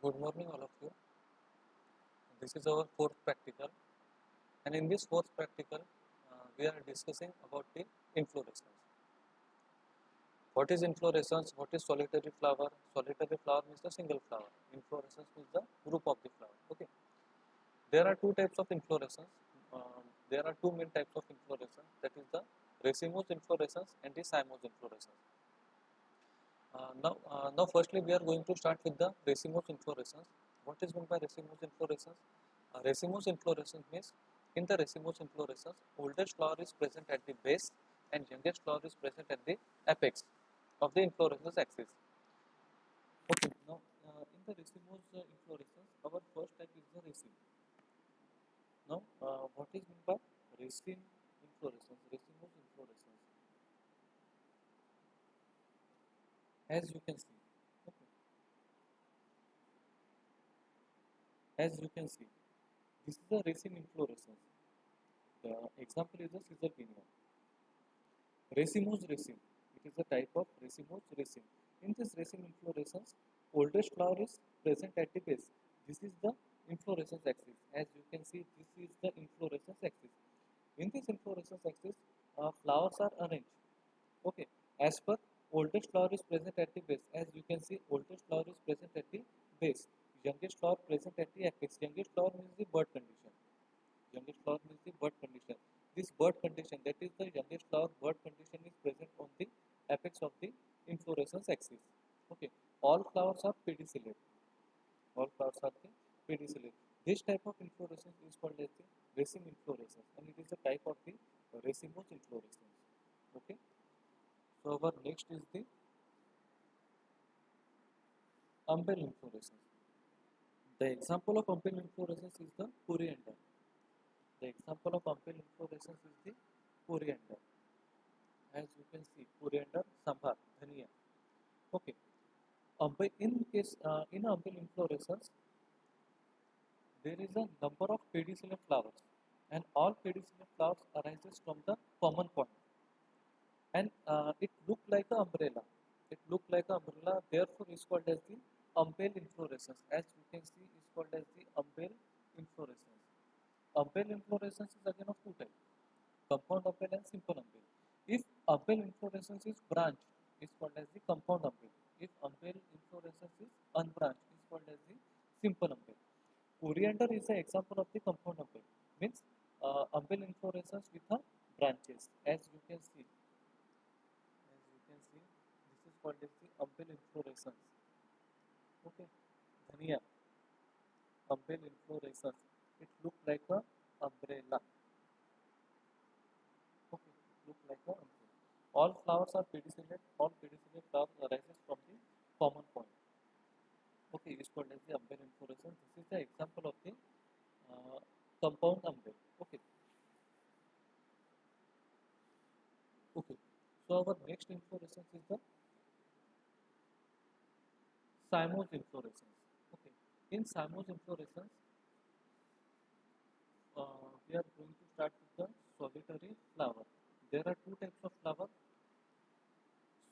Good morning, all of you. This is our fourth practical, and in this fourth practical, we are discussing about the inflorescence. What is inflorescence? What is solitary flower? Solitary flower means the single flower. Inflorescence means the group of the flower. Okay. There are two types of inflorescence. There are two main types of inflorescence. That is the racemose inflorescence and the cymose inflorescence. Now, firstly, we are going to start with the racemose inflorescence. What is meant by racemose inflorescence? Racemose inflorescence means in the racemose inflorescence, oldest flower is present at the base and youngest flower is present at the apex of the inflorescence axis. Okay, now in the racemose inflorescence, our first type is the raceme. Now, what is meant by raceme inflorescence? Racemose inflorescence, as you can see. Okay, as you can see, this is the raceme inflorescence. The example is the Caesalpinia. Racemose raceme. It is a type of racemose raceme. In this raceme inflorescence, oldest flower is present at the base. This is the inflorescence axis. As you can see, this is the inflorescence axis. In this inflorescence axis, flowers are arranged. Okay. As per oldest flower is present at the base. As you can see, oldest flower is present at the base. Youngest flower present at the apex. Youngest flower means the bud condition. Youngest flower means the bud condition. This bud condition, that is the youngest flower bud condition, is present on the apex of the inflorescence axis. Okay, all flowers are pedicellate. All flowers are the pedicellate. This type of inflorescence is called as the raceme inflorescence, and it is a type of the racemose inflorescence. Okay, so our next is the umbel inflorescence. The example of umbel inflorescence is the coriander. The example of umbel inflorescence is the coriander. As you can see, coriander, sambar, dhania. Okay. In umbel inflorescence, there is a number of pedicellate flowers, and all pedicellate flowers arises from the common point, and it look like an umbrella. It look like an umbrella. Therefore, is called as the umbel inflorescence. As you can see, is called as the umbel inflorescence. Umbel inflorescence is again of two types: compound umbel and simple umbel. If umbel inflorescence is branched, is called as the compound umbel. If umbel inflorescence is unbranched, is called as the simple umbel. Coriander is an example of the compound umbel. Means umbel inflorescence with a branches. As you can see, this is called as the umbel inflorescence. Okay, dhania, umbel inflorescence. It look like a umbrella. Okay, look like a umbrella. All flowers are pedicellate. All pedicellate flowers arises from the common point. Okay, is called as the umbel inflorescence. This is the example of the uh, compound umbel. Okay, okay. So our next inflorescence is the cymose inflorescence. Okay, in cymose inflorescence, we are going to start with the solitary flower. There are two types of flower: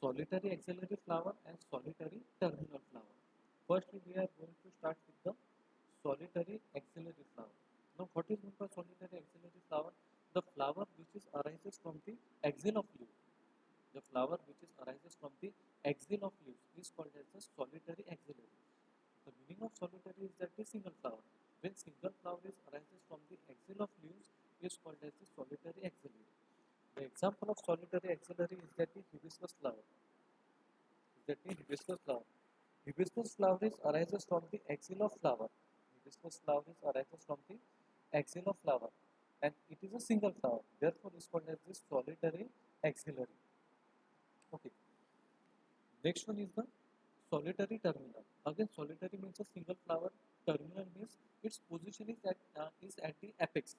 solitary axillary flower and solitary terminal flower. Firstly, we are going to start with the solitary axillary flower. Now, what is meant by solitary axillary flower? The flower which is arises from the axil of leaf. The flower which is arises from the axil of leaves is called as the solitary axillary. The meaning of solitary is that the single flower. When single flower is arises from the axil of leaves is called as the solitary axillary. The example of solitary axillary is that the hibiscus flower. Hibiscus flower is arises from the axil of flower. Hibiscus flower is arises from the axil of flower, and it is a single flower. Therefore, is called as the solitary axillary. Okay. Next one is the solitary terminal. Again, solitary means a single flower. Terminal means its position is at the apex,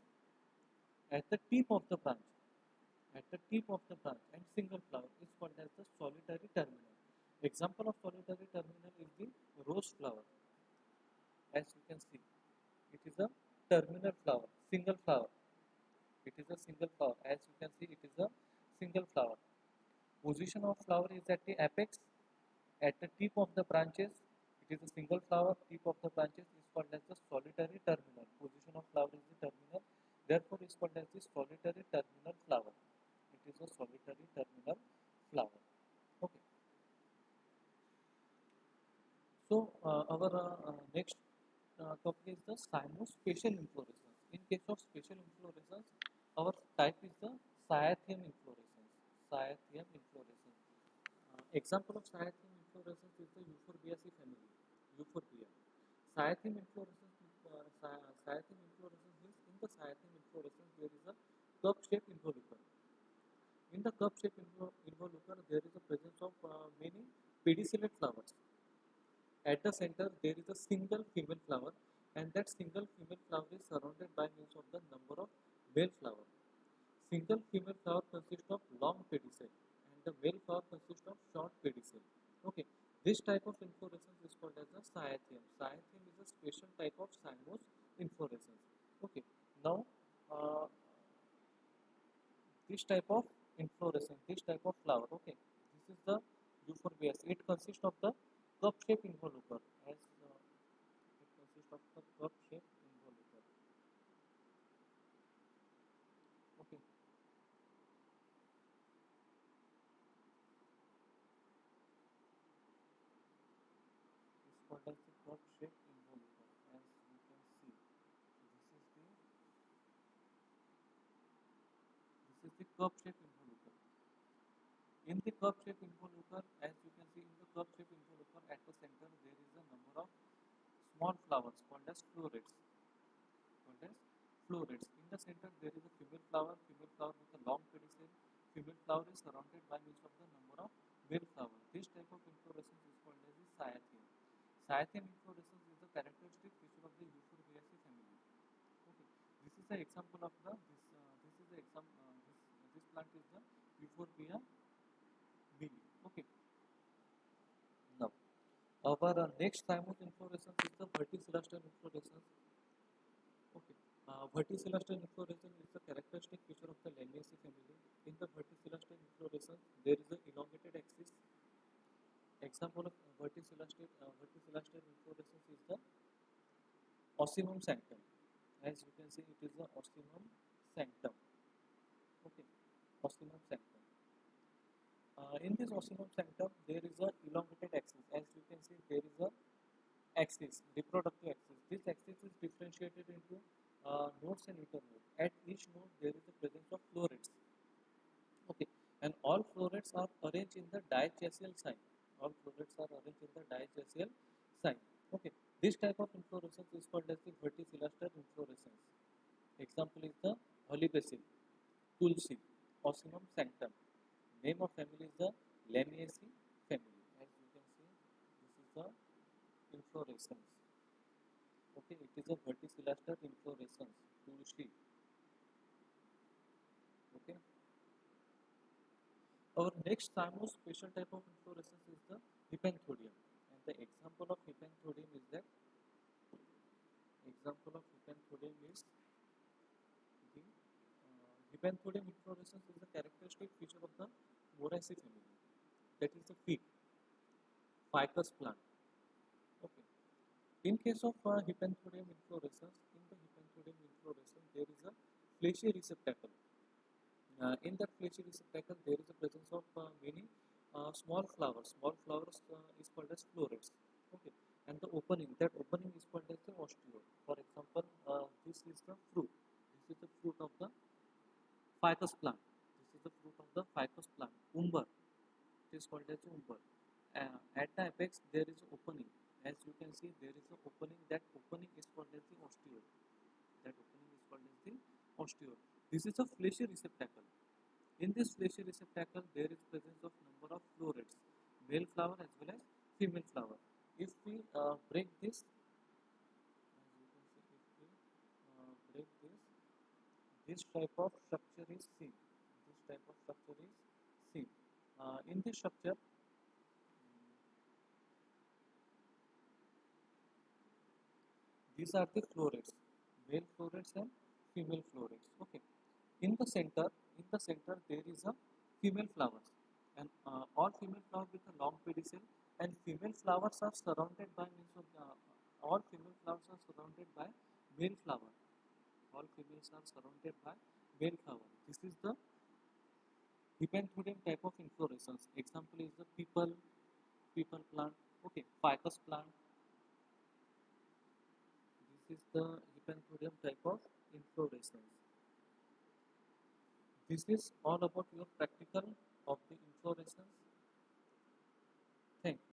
at the tip of the branch. At the tip of the branch, and single flower is called as the solitary terminal. Example of solitary terminal is the rose flower. As you can see, it is a terminal flower, single flower. It is a single flower. As you can see, it is a single flower. Position of flower is at the apex, at the tip of the branches. It is a single flower. Tip of the branches is called as the solitary terminal. Position of flower is the terminal. Therefore, is called as the solitary terminal flower. It is a solitary terminal flower. Okay. So our next topic is the cyanospatial inflorescence. In case of spatial inflorescence, our type is the cyathium inflorescence. Cyathium inflorescence. Example of cyathium inflorescence is the Euphorbiaceae family. Euphorbia. Cyathium inflorescence. Cyathium inflorescence means in the cyathium inflorescence there is a cup-shaped involucre. In the cup-shaped involucre there is a presence of many pedicellate flowers. At the center, there is a single female flower, and that single female flower is surrounded by means of the number of male flowers. Single female flower consists of long pedicel, and the male flower consists of short pedicel. Okay, this type of inflorescence is called as a cyathium. Cyathium is a special type of cyanose inflorescence. Okay, now this type of inflorescence, this type of flower. Okay, this is the euphorbias. It consists of the cup-shaped involucre as it consists of the cup-shaped involucre. Okay, it's called as the cup-shaped involucre. As you can see, this is the cup-shaped involucre. In the cup-shaped involucre, as you can see in the cup-shaped involucre, at the center there is a number of small flowers called as florets. Called as florets. In the center there is a female flower with a long pedicel. Female flower is surrounded by means of the number of male flowers. This type of inflorescence is called as the cyathium. Cyathium inflorescence is a characteristic feature of the Euphorbiaceae family. Okay, this is the example of the this is the example this plant is the Euphorbia mili. Okay, now our next thymos inflorescence is the verticillastern inflorescence. Okay. Verticillastern inflorescence is a characteristic feature of the Lamiaceae family. In the verticillastern inflorescence, there is an elongated axis. Example of verticillastern inflorescence is the Ocimum sanctum. As you can see, it is the Ocimum sanctum. Okay, Ocimum sanctum. In this Ocimum sanctum, there is a elongated axis. As you can see, there is a axis, reproductive axis. This axis is differentiated into nodes and internodes. At each node, there is the presence of florets. Okay, and all florets are arranged in the diacacial sign. All florets are arranged in the diacacial sign. Okay, this type of inflorescence is called as the verticillaster inflorescence. Example is the Holly basil, Tulsi, Ocimum sanctum. Name of family is the Lamiaceae family. As you can see, this is the inflorescence. Okay, it is a verticillaster inflorescence. Tulsi. Okay. Our next most special type of inflorescence is the Hippanthodium. And the example of Hippanthodium is that the Hippanthodium inflorescence is a characteristic feature of the Moraceae family. That is the fig, ficus plant. Okay. In case of Hippanthodium inflorescence, there is a fleshy receptacle. In that fleshy receptacle, there is a presence of many small flowers. Small flowers is called as florets. Okay, and the opening, that opening is called as the ostiole. For example, this is the fruit. This is the fruit of the ficus plant. This is the fruit of the ficus plant. Umber. It is called as umber. At the apex, there is opening. As you can see, there is an opening. That opening is called as the ostiole. That opening is called as the ostiole. This is a fleshy receptacle. In this fleshy receptacle, there is presence of number of florets, male flower as well as female flower. If we break this, this type of structure is seen. This type of structure is seen. In this structure, these are the florets, male florets and female florets. Okay. In the center, there is a female flowers, and all female flowers with a long pedicel. And female flowers are surrounded by all female flowers are surrounded by male flower. All females are surrounded by male flower. This is the Hippanthodium type of inflorescence. Example is the people plant. Okay, ficus plant. This is the Hippanthodium type of inflorescence. This is all about your practical of the inflorescence. Thank you.